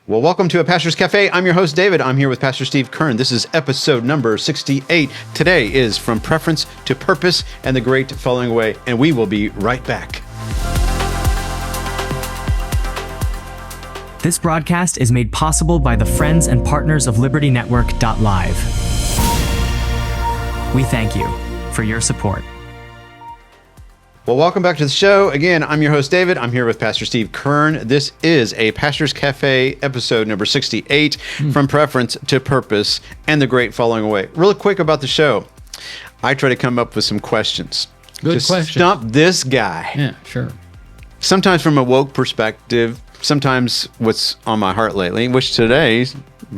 Well, welcome to A Pastor's Café. I'm your host, David. I'm here with Pastor Steve Kern. This is episode number 68. Today is From Preference to Purpose and the Great Falling Away, and we will be right back. This broadcast is made possible by the friends and partners of LibertyNetwork.live. We thank you for your support. Well, welcome back to the show. Again, I'm your host, David. I'm here with Pastor Steve Kern. This is A Pastor's Cafe, episode number 68, From Preference to Purpose and the Great Falling Away. Real quick about the show. I try to come up with some questions. Good to question. Stump this guy. Yeah, sure. Sometimes from a woke perspective, sometimes what's on my heart lately, which today,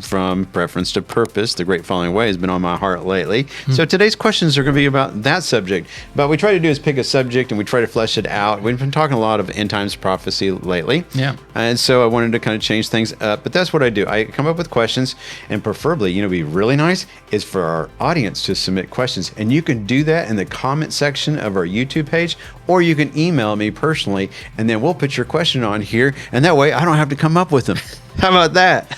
From Preference to Purpose, the Great Falling Away, has been on my heart lately. So today's questions are going to be about that subject. But we try to do is pick a subject and we try to flesh it out. We've been talking a lot of end times prophecy lately. Yeah. And so I wanted to kind of change things up. But that's what I do. I come up with questions, and preferably, be really nice is for our audience to submit questions. And you can do that in the comment section of our YouTube page, or you can email me personally, and then we'll put your question on here. And that way I don't have to come up with them. How about that?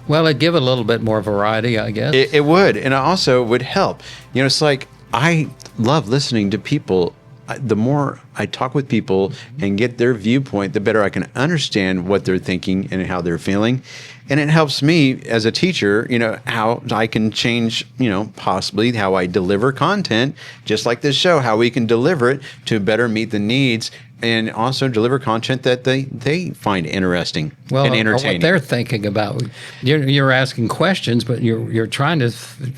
Well, it'd give it a little bit more variety, I guess. It would, and it also would help. It's like I love listening to people. The more I talk with people and get their viewpoint, the better I can understand what they're thinking and how they're feeling. And it helps me as a teacher, how I can change, possibly how I deliver content, just like this show, how we can deliver it to better meet the needs and also deliver content that they find interesting and entertaining. What they're thinking about. You're asking questions, but you're trying to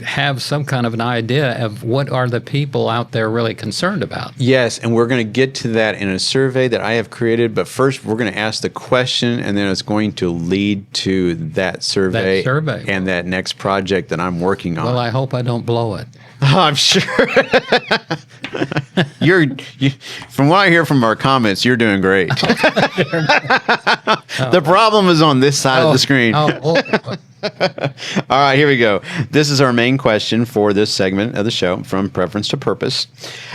have some kind of an idea of what are the people out there really concerned about. Yes, and we're going to get to that in a survey that I have created. But first, we're going to ask the question, and then it's going to lead to that survey and that next project that I'm working on. Well, I hope I don't blow it. Oh, I'm sure. From what I hear from our comments, you're doing great. The problem is on this side of the screen. All right, here we go. This is our main question for this segment of the show, From Preference to Purpose.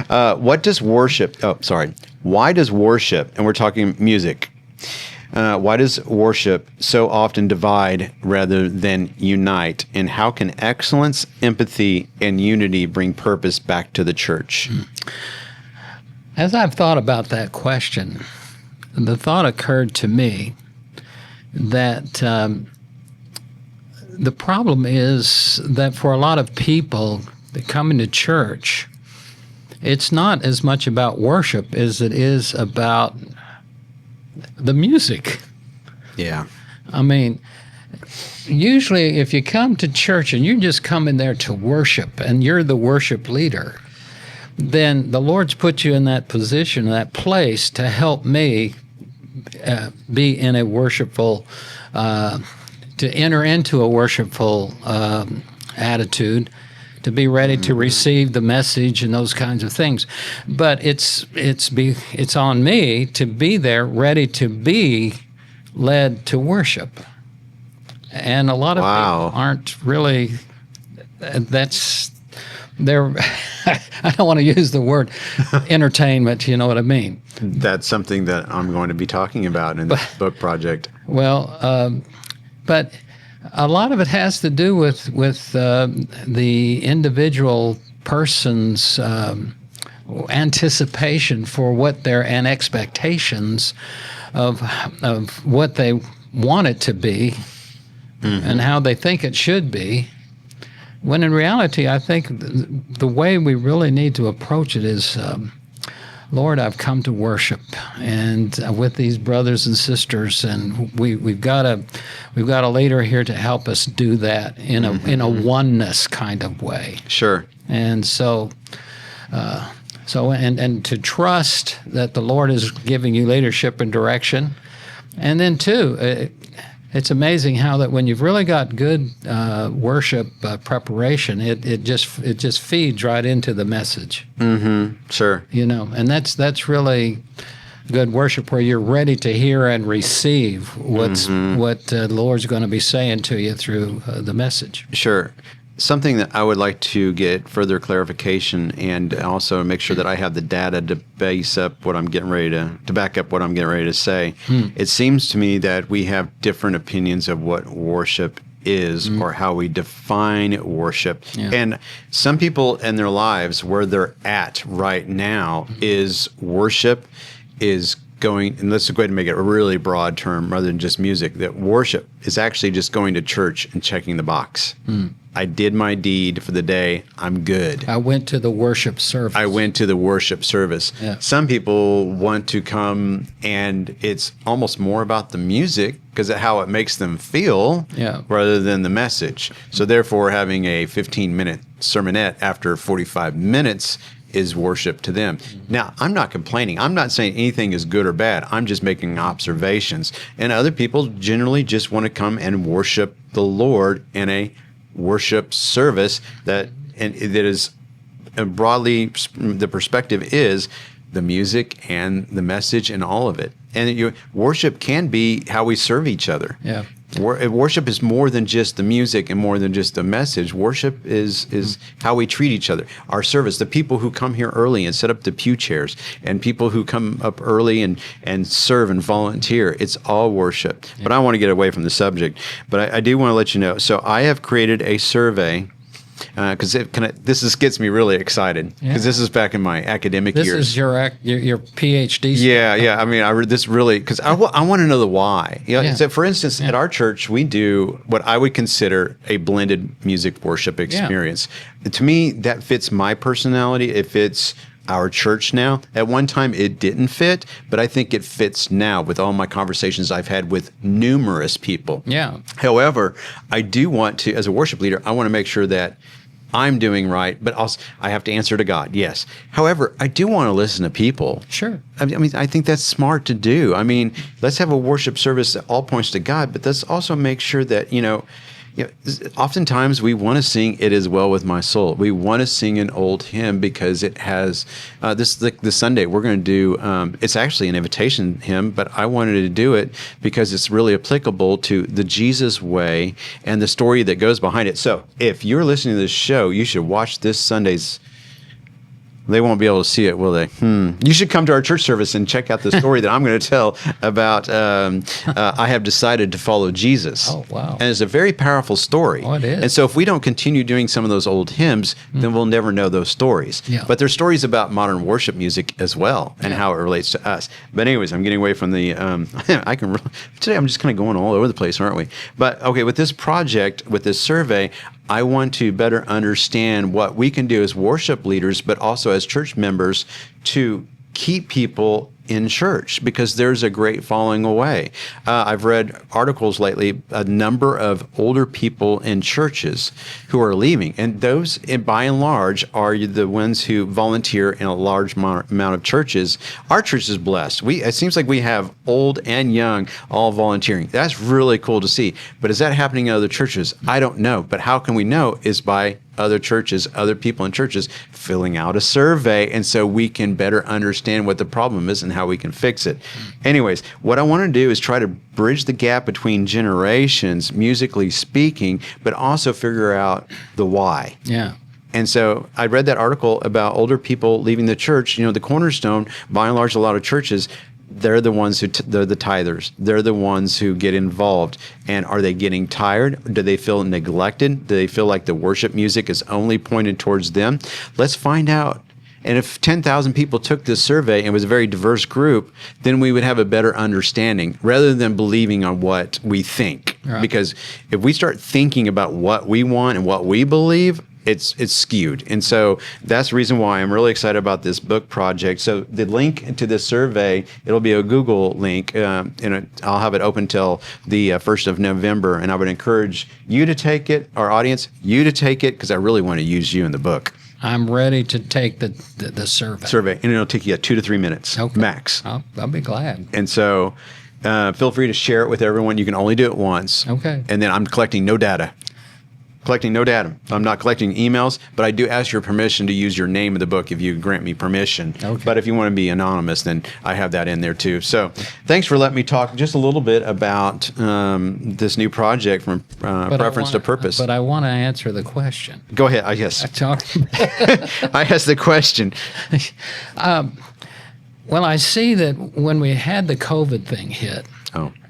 Why does worship, and we're talking music, why does worship so often divide rather than unite? And how can excellence, empathy, and unity bring purpose back to the church? As I've thought about that question, the thought occurred to me that the problem is that for a lot of people that come into church, it's not as much about worship as it is about the music. Yeah. I mean, usually if you come to church and you just come in there to worship and you're the worship leader, then the Lord's put you in that position, that place to help me be in a worshipful, to enter into a worshipful attitude, to be ready to receive the message and those kinds of things. But it's on me to be there, ready to be led to worship. And a lot of people aren't really. They're. I don't want to use the word entertainment. You know what I mean? That's something that I'm going to be talking about in this book project. Well, but a lot of it has to do with the individual person's anticipation for what and expectations of what they want it to be and how they think it should be. When in reality, I think the way we really need to approach it is, Lord, I've come to worship, and with these brothers and sisters, and we've got a leader here to help us do that in a oneness kind of way. Sure. And so to trust that the Lord is giving you leadership and direction, and then too. It's amazing how that when you've really got good worship preparation, it just feeds right into the message. Mm-hmm. Sure. And that's really good worship, where you're ready to hear and receive what the Lord's going to be saying to you through the message. Sure. something that I would like to get further clarification and also make sure that I have the data to base up what I'm getting ready to back up what I'm getting ready to say. It seems to me that we have different opinions of what worship is or how we define worship. Yeah. And some people in their lives where they're at right now is worship is going, and let's go ahead and make it a really broad term rather than just music, that worship is actually just going to church and checking the box. I did my deed for the day. I'm good. I went to the worship service. I went to the worship service. Yeah. Some people want to come and it's almost more about the music because of how it makes them feel rather than the message. So therefore having a 15-minute sermonette after 45 minutes is worship to them. Now, I'm not complaining. I'm not saying anything is good or bad. I'm just making observations. And other people generally just want to come and worship the Lord in a worship service that is broadly, the perspective is the music and the message and all of it. And worship can be how we serve each other. Yeah. Worship is more than just the music and more than just the message. Worship is how we treat each other. Our service, the people who come here early and set up the pew chairs, and people who come up early and serve and volunteer. It's all worship. Yeah. But I want to get away from the subject. But I do want to let you know. So I have created a survey. Because this gets me really excited because this is back in my academic years. This is your Ph.D. Yeah. I mean, I read this really because I want to know the why. So, for instance, at our church, we do what I would consider a blended music worship experience. To me, that fits my personality. It fits our church now. At one time, it didn't fit, but I think it fits now with all my conversations I've had with numerous people. Yeah. However, I do want to, as a worship leader, I want to make sure that I'm doing right, but also I have to answer to God, yes. However, I do want to listen to people. Sure. I mean, I think that's smart to do. I mean, let's have a worship service that all points to God, but let's also make sure that, oftentimes we want to sing "It Is Well With My Soul." We want to sing an old hymn because it has this Sunday we're going to do. It's actually an invitation hymn, but I wanted to do it because it's really applicable to the Jesus way and the story that goes behind it. So, if you're listening to this show, you should watch this Sunday's. They won't be able to see it, will they? You should come to our church service and check out the story that I'm going to tell about I have decided to follow Jesus. Oh, wow. And it's a very powerful story. Oh, it is. And so if we don't continue doing some of those old hymns, then we'll never know those stories. Yeah. But there's stories about modern worship music as well and how it relates to us. But anyways, I'm getting away from the, today I'm just kind of going all over the place, aren't we? But okay, with this project, with this survey, I want to better understand what we can do as worship leaders, but also as church members to keep people in church because there's a great falling away. I've read articles lately, a number of older people in churches who are leaving, and those, by and large, are the ones who volunteer in a large amount of churches. Our church is blessed. It seems like we have old and young all volunteering. That's really cool to see. But is that happening in other churches? I don't know. But how can we know? Is by other churches, other people in churches filling out a survey, and so we can better understand what the problem is and how we can fix it. Anyways, what I want to do is try to bridge the gap between generations, musically speaking, but also figure out the why. Yeah. And so I read that article about older people leaving the church. The Cornerstone, by and large, a lot of churches, they're the ones they're the tithers. They're the ones who get involved. And are they getting tired? Do they feel neglected? Do they feel like the worship music is only pointed towards them? Let's find out. And if 10,000 people took this survey and it was a very diverse group, then we would have a better understanding rather than believing on what we think. Right. Because if we start thinking about what we want and what we believe, it's skewed. And so that's the reason why I'm really excited about this book project. So the link to this survey, it'll be a Google link, and I'll have it open till the 1st of November. And I would encourage you to take it, our audience, you to take it, because I really want to use you in the book. I'm ready to take the survey. And it'll take you 2 to 3 minutes, max. I'll be glad. And so feel free to share it with everyone. You can only do it once. Okay. And then I'm collecting no data. collecting no data. I'm not collecting emails, but I do ask your permission to use your name of the book if you grant me permission. Okay. But if you want to be anonymous, then I have that in there too. So thanks for letting me talk just a little bit about this new project from Preference to Purpose. But I want to answer the question. Go ahead. Yes. I asked the question. Well, I see that when we had the COVID thing hit,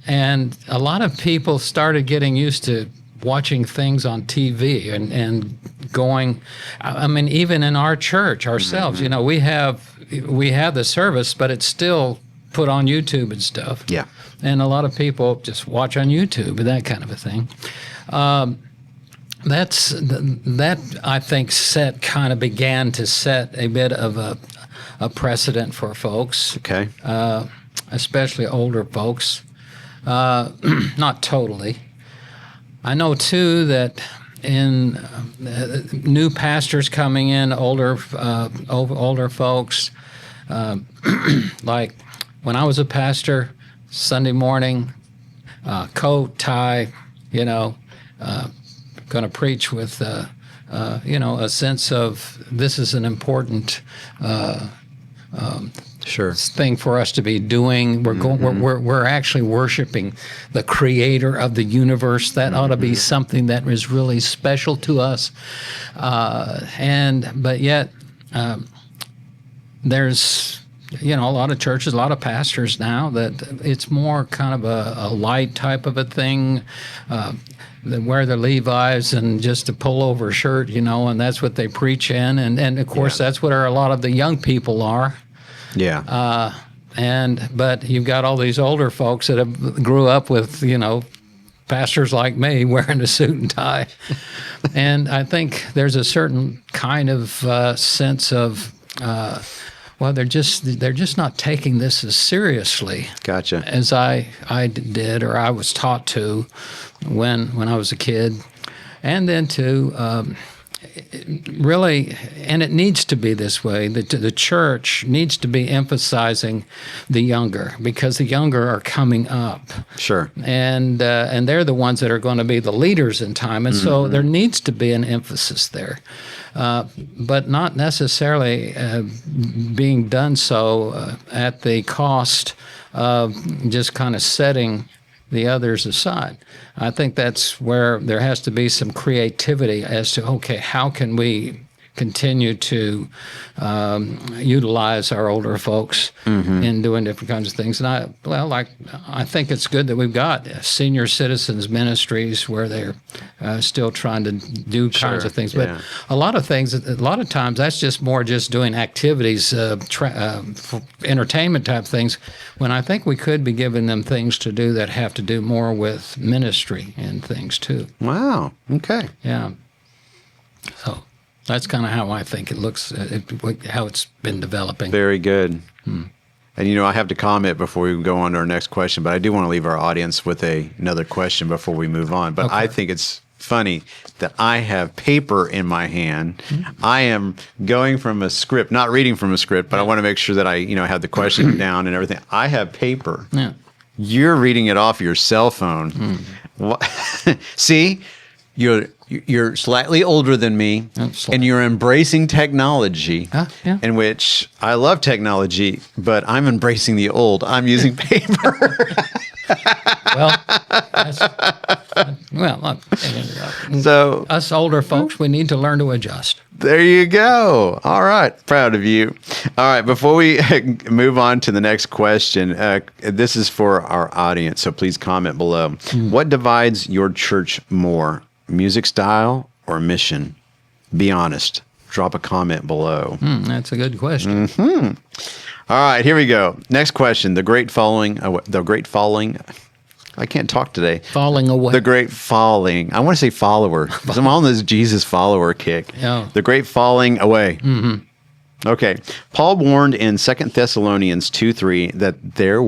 and a lot of people started getting used to watching things on TV and going, I mean, even in our church ourselves, you know, we have the service, but it's still put on YouTube and stuff. Yeah. And a lot of people just watch on YouTube and that kind of a thing. That I think began to set a bit of a precedent for folks. Okay. Especially older folks. Not totally. I know too that in new pastors coming in, older folks, like when I was a pastor, Sunday morning, coat, tie, you know, going to preach with, you know, a sense of this is an important thing for us to be doing. We're actually worshiping the Creator of the universe. That ought to be something that is really special to us. But yet, there's, you know, a lot of churches, a lot of pastors now that it's more kind of a light type of a thing. They wear their Levi's and just a pullover shirt, you know, and that's what they preach in. And of course, that's what a lot of the young people are. Yeah. But you've got all these older folks that grew up with, you know, pastors like me wearing a suit and tie. And I think there's a certain kind of sense of, well, they're just not taking this as seriously. Gotcha. As I did, or I was taught to when I was a kid. And then to really, and it needs to be this way, the church needs to be emphasizing the younger, because the younger are coming up. Sure. And they're the ones that are going to be the leaders in time. And so there needs to be an emphasis there. But not necessarily being done so at the cost of just kind of setting the others aside. I think that's where there has to be some creativity as to, okay, how can we continue to utilize our older folks in doing different kinds of things. And I think it's good that we've got senior citizens ministries where they're still trying to do kinds of things. But a lot of times that's just more just doing activities, entertainment type things, when I think we could be giving them things to do that have to do more with ministry and things too. Wow. Okay. Yeah. So that's kind of how I think it looks, how it's been developing. Very good. And, you know, I have to comment before we go on to our next question, but I do want to leave our audience with another question before we move on. But I think it's funny that I have paper in my hand. I am going from a script, not reading from a script, but I want to make sure that I, you know, have the question down and everything. I have paper. Yeah. You're reading it off your cell phone. See, you're slightly older than me, and you're embracing technology, in which I love technology, but I'm embracing the old. I'm using paper. So us older folks, we need to learn to adjust. There you go. All right. Proud of you. All right. Before we move on to the next question, this is for our audience, so please comment below. What divides your church more, music style or mission? Be honest. Drop a comment below. That's a good question. All right. Here we go. Next question. The great falling. I can't talk today. Falling away. The great falling. I want to say follower, because I'm on this Jesus follower kick. Yeah. The great falling away. Okay. Paul warned in 2 Thessalonians 2:3 that there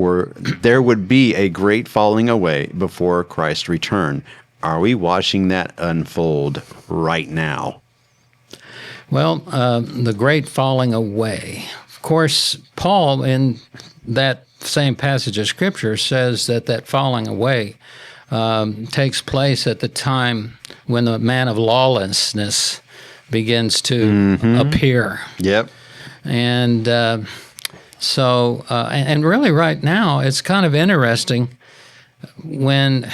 would be a great falling away before Christ's return. Are we watching that unfold right now? Well, the great falling away. Of course, Paul in that same passage of Scripture says that falling away takes place at the time when the man of lawlessness begins to appear. Yep. And and really right now, it's kind of interesting when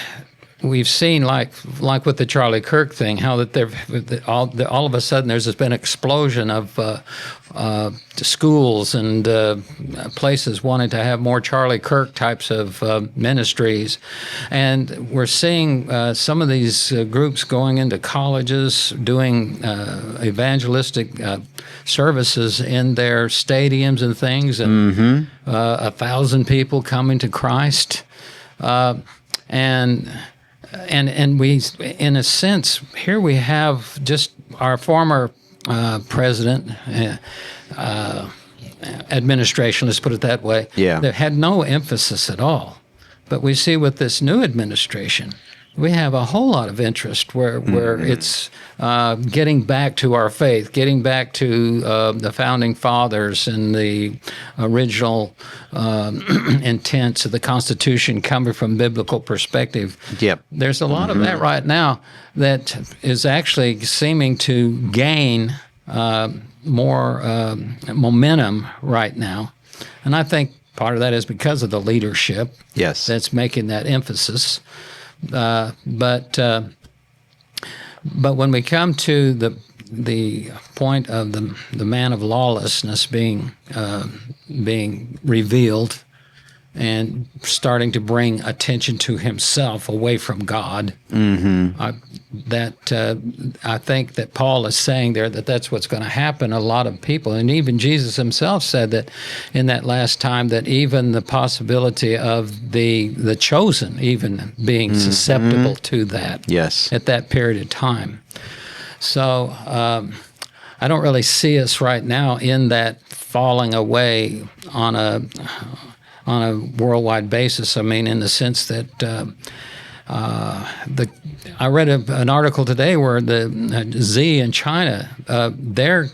we've seen, like with the Charlie Kirk thing, how that all of a sudden there's been an explosion of schools and places wanting to have more Charlie Kirk types of ministries. And we're seeing some of these groups going into colleges, doing evangelistic services in their stadiums and things, and 1,000 people coming to Christ. And we, in a sense, here we have just our former president, administration, let's put it that way, that had no emphasis at all. But we see with this new administration, we have a whole lot of interest where it's getting back to our faith, getting back to the founding fathers and the original intents of the Constitution coming from biblical perspective. Yep. There's a lot of that right now that is actually seeming to gain more momentum right now. And I think part of that is because of the leadership that's making that emphasis. But when we come to the point of the man of lawlessness being revealed and starting to bring attention to himself away from God, I think that Paul is saying there that's what's going to happen. A lot of people, and even Jesus himself said that in that last time, that even the possibility of the chosen even being susceptible to that at that period of time. So I don't really see us right now in that falling away on a worldwide basis. I mean, in the sense that I read an article today where the Z in China, they're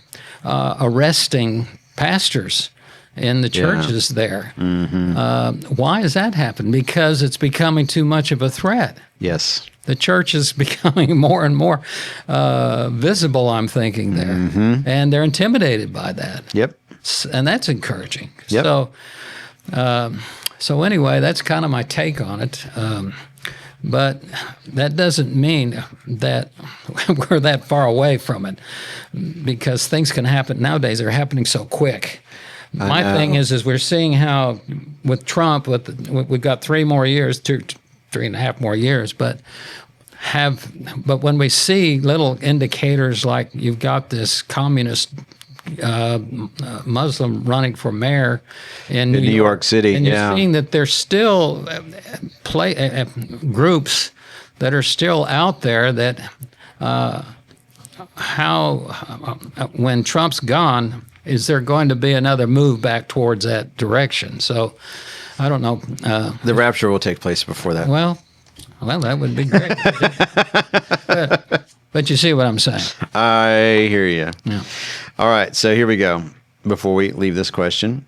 arresting pastors in the churches there. Why has that happened? Because it's becoming too much of a threat. Yes. The church is becoming more and more visible, I'm thinking there. And they're intimidated by that. Yep. And that's encouraging. Yep. So anyway, that's kind of my take on it. But that doesn't mean that we're that far away from it, because things can happen nowadays. They're happening so quick. My thing is we're seeing how with Trump, we've got 3 more years, 3.5 more years, but when we see little indicators like you've got this communist Muslim running for mayor in New York City, and you're seeing that there's still groups that are still out there that when Trump's gone, is there going to be another move back towards that direction? So I don't know. The rapture will take place before that. Well, that would be great. But you see what I'm saying. I hear you. Yeah. All right, so here we go. Before we leave this question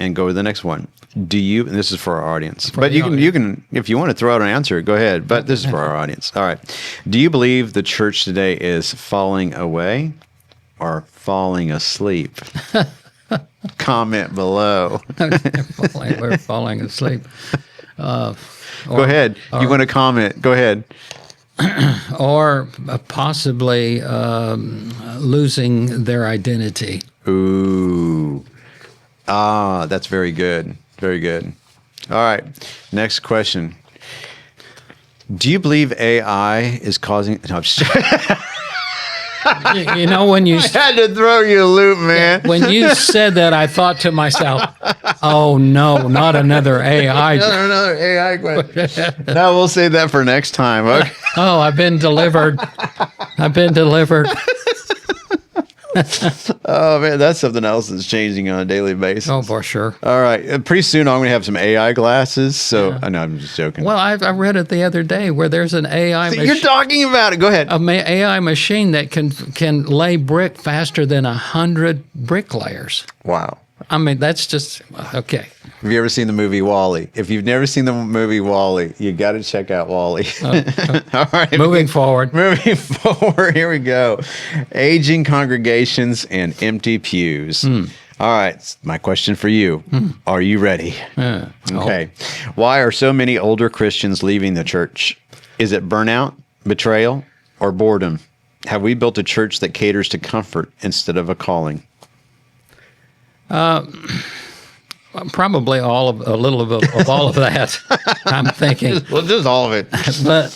and go to the next one. And this is for our audience. But you can, if you want to throw out an answer, go ahead. But this is for our audience. All right. Do you believe the church today is falling away or falling asleep? Comment below. We're falling asleep. Go ahead. You want to comment? Go ahead. Or possibly losing their identity. Ooh. That's very good. Very good. All right. Next question. Do you believe AI is causing... No, I'm just You know, when you... I had to throw you a loop, man. When you said that, I thought to myself, oh, no, not another AI. Another AI question. No, we'll save that for next time. Okay. Oh, I've been delivered. I've been delivered. Oh, man, that's something else that's changing on a daily basis. Oh, for sure. All right. Pretty soon I'm going to have some AI glasses. So, I know, I'm just joking. Well, I read it the other day where there's an AI machine. You're talking about it. Go ahead. An AI machine that can lay brick faster than 100 bricklayers. Wow. I mean, that's just okay. Have you ever seen the movie Wall-E? If you've never seen the movie Wall-E, you got to check out Wall-E. All right. Moving forward. Moving forward. Here we go. Aging congregations and empty pews. All right. My question for you. Are you ready? Okay. Why are so many older Christians leaving the church? Is it burnout, betrayal, or boredom? Have we built a church that caters to comfort instead of a calling? Probably a little of all of that. I'm thinking, Well, just all of it. but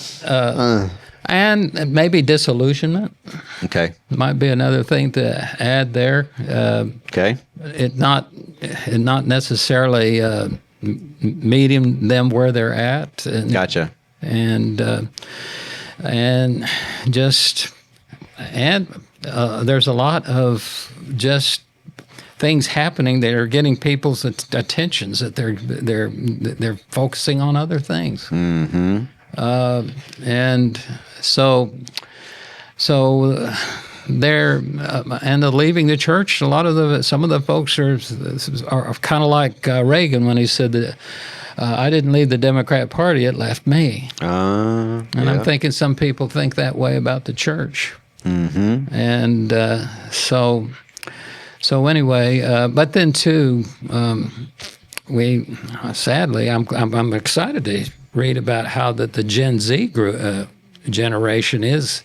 and maybe disillusionment Okay. might be another thing to add there. Okay. It not necessarily meeting them where they're at. And, Gotcha. and just there's a lot of just things happening that are getting people's attentions, that they're focusing on other things. And so they're and leaving the church. A lot of some of the folks are kind of like Reagan when he said that I didn't leave the Democrat Party; it left me. And I'm thinking some people think that way about the church. And so anyway, but then too, we sadly, I'm excited to read about how that the Gen Z generation is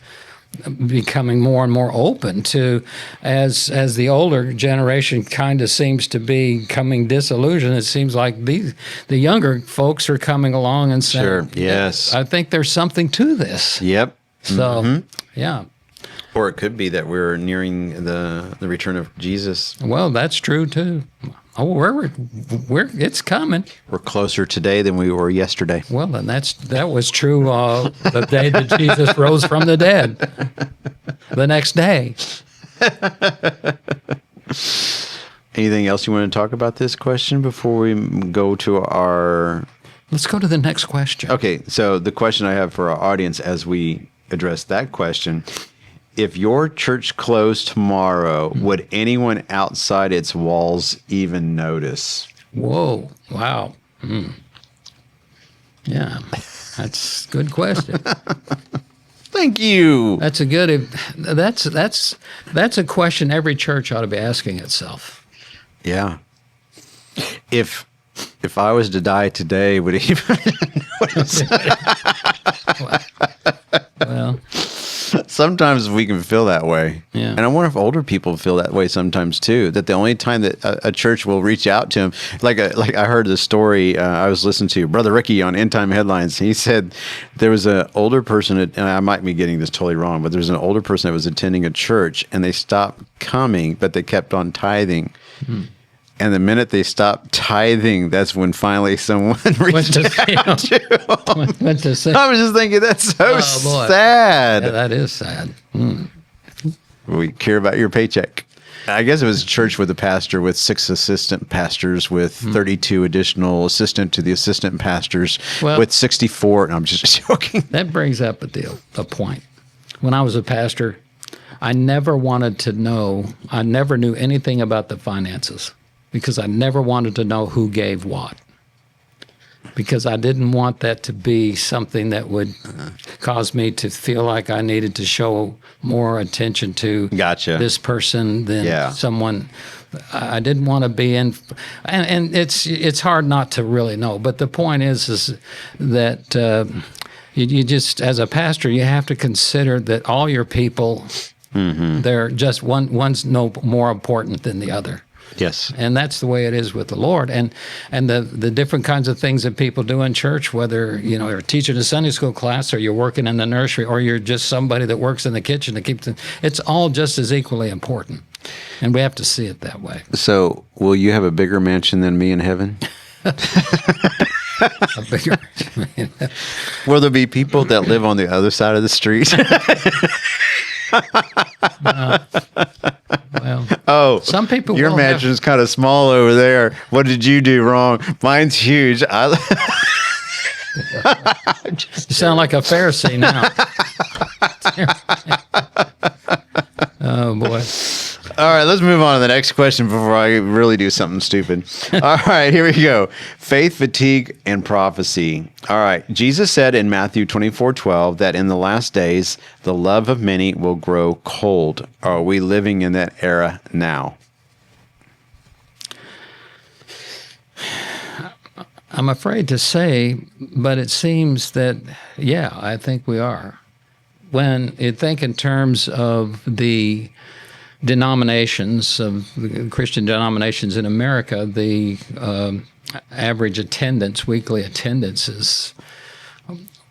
becoming more and more open to, as the older generation kind of seems to be becoming disillusioned. It seems like the younger folks are coming along and saying, Sure. Yes. I think there's something to this. Yep. So yeah. Or it could be that we're nearing the return of Jesus. Well, that's true too. Oh, we're it's coming. We're closer today than we were yesterday. Well, and that was true the day that Jesus rose from the dead. The next day. Anything else you want to talk about this question before we go to our... Let's go to the next question. Okay, so the question I have for our audience as we address that question: if your church closed tomorrow, would anyone outside its walls even notice? Whoa! Wow. Yeah, that's a good question. Thank you. That's a question every church ought to be asking itself. Yeah. If I was to die today, would anyone notice? Well, sometimes we can feel that way. Yeah. And I wonder if older people feel that way sometimes too, that the only time that a church will reach out to them, like I heard the story, I was listening to Brother Ricky on End Time Headlines. He said there was an older person, and I might be getting this totally wrong, but there was an older person that was attending a church and they stopped coming, but they kept on tithing. And the minute they stopped tithing, that's when finally someone reached out to them. Went to say, I was just thinking, that's so sad. Yeah, that is sad. We care about your paycheck. I guess it was a church with a pastor with 6 assistant pastors with 32 additional assistant to the assistant pastors with 64. And I'm just joking. That brings up a point. When I was a pastor, I never wanted to know, I never knew anything about the finances because I never wanted to know who gave what. Because I didn't want that to be something that would cause me to feel like I needed to show more attention to this person than someone. I didn't want to be in, and it's hard not to really know. But the point is that you just, as a pastor, you have to consider that all your people, they're just one's no more important than the other. Yes. And that's the way it is with the Lord. And the different kinds of things that people do in church, whether, you're teaching a Sunday school class or you're working in the nursery or you're just somebody that works in the kitchen to keep it's all just as equally important. And we have to see it that way. So will you have a bigger mansion than me in heaven? A bigger Will there be people that live on the other side of the street? Well, some people. Your mansion's kind of small over there. What did you do wrong? Mine's huge. You sound like a Pharisee now. Oh boy. All right, let's move on to the next question before I really do something stupid. All right, here we go. Faith, fatigue, and prophecy. All right, Jesus said in Matthew 24:12 that in the last days, the love of many will grow cold. Are we living in that era now? I'm afraid to say, but it seems that, yeah, I think we are. When you think in terms of the denominations, of the Christian denominations in America, the average attendance, weekly attendance it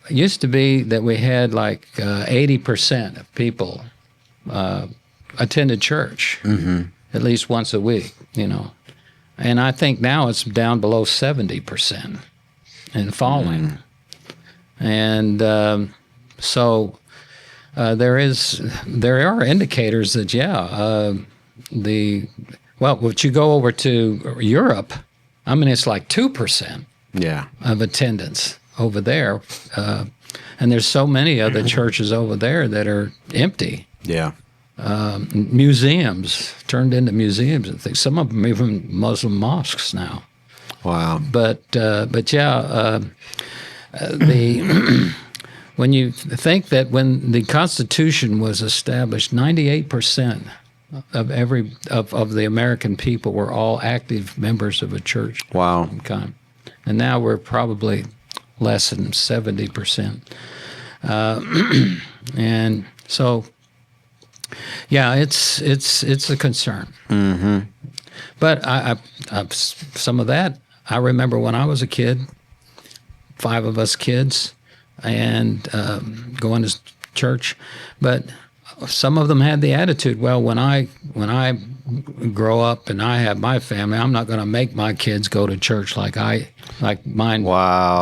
used to be that we had like 80% of people attended church at least once a week, And I think now it's down below 70% and falling. And so there are indicators that, if you go over to Europe, I mean, it's like 2% of attendance over there. And there's so many other churches over there that are empty. Yeah. Museums turned into museums and things. Some of them even Muslim mosques now. Wow. But when you think that when the Constitution was established, 98% of the American people were all active members of a church. Wow. And now we're probably less than 70%. And so. Yeah, it's a concern. But I some of that I remember when I was a kid, 5 of us kids, and going to church. But some of them had the attitude, well, when I grow up and I have my family, I'm not going to make my kids go to church like mine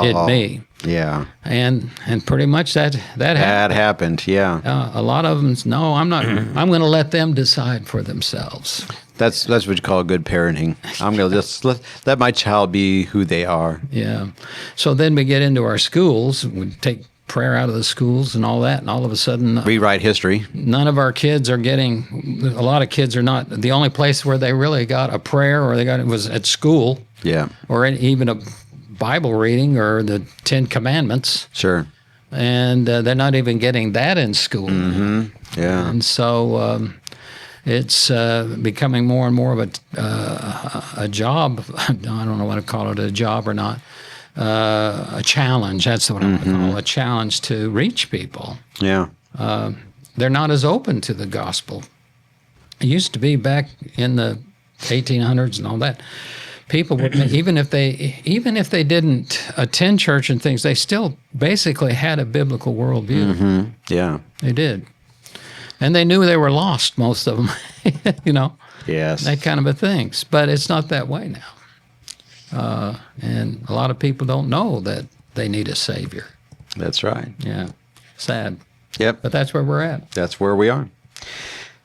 did me. Yeah. And pretty much that happened. Yeah. A lot of them, no, I'm not. I'm going to let them decide for themselves. That's what you call good parenting. I'm going to just let my child be who they are. Yeah. So then we get into our schools. We take prayer out of the schools and all that, and all of a sudden rewrite history. None of our kids are getting. A lot of kids are not. The only place where they really got a prayer or they got it was at school. Yeah. Or even a Bible reading or the 10 Commandments. Sure. And they're not even getting that in school. Yeah. And so it's becoming more and more of a job. I don't know what to call it, a job or not. A challenge. That's what I want to call it, a challenge to reach people. Yeah. They're not as open to the gospel. It used to be back in the 1800s and all that. People would, even if they didn't attend church and things, they still basically had a biblical worldview. Yeah. They did. And they knew they were lost, most of them, Yes. that kind of a things. But it's not that way now. And a lot of people don't know that they need a Savior. That's right. Yeah. Sad. Yep. But that's where we're at. That's where we are.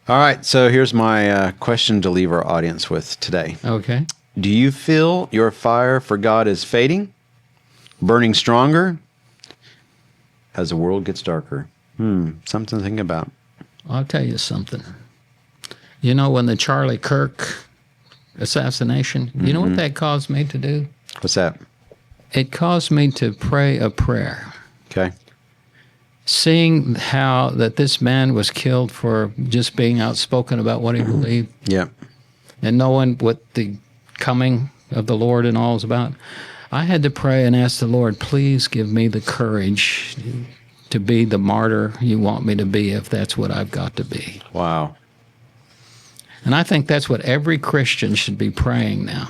All right. So here's my question to leave our audience with today. Okay. Do you feel your fire for God is fading, burning stronger as the world gets darker? Something to think about. I'll tell you something. You know, when the Charlie Kirk assassination, you know what that caused me to do? What's that? It caused me to pray a prayer. Okay. Seeing how that this man was killed for just being outspoken about what he believed. Yeah. And knowing what the coming of the Lord and all is about, I had to pray and ask the Lord, please give me the courage to be the martyr you want me to be if that's what I've got to be. Wow. And I think that's what every Christian should be praying now.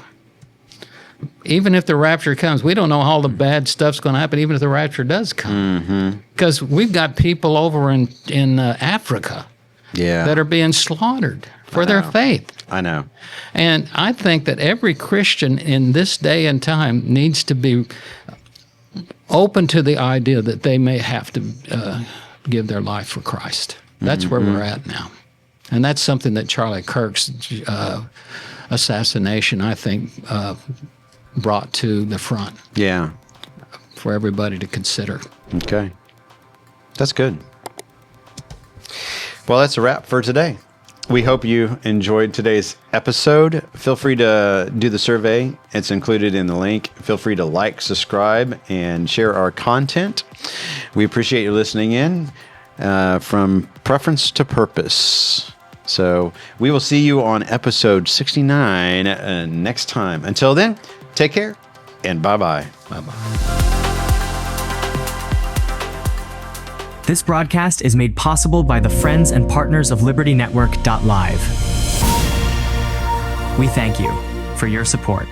Even if the rapture comes, we don't know how the bad stuff's going to happen, even if the rapture does come. Because we've got people over in Africa that are being slaughtered for their faith. I know. And I think that every Christian in this day and time needs to be open to the idea that they may have to give their life for Christ. That's where we're at now. And that's something that Charlie Kirk's assassination, I think, brought to the front. Yeah. For everybody to consider. Okay. That's good. Well, that's a wrap for today. we hope you enjoyed today's episode. Feel free to do the survey. It's included in the link. Feel free to like, subscribe, and share our content. We appreciate you listening in from preference to purpose. So we will see you on episode 69 next time. Until then, take care and bye-bye. Bye-bye. This broadcast is made possible by the friends and partners of LibertyNetwork.live. We thank you for your support.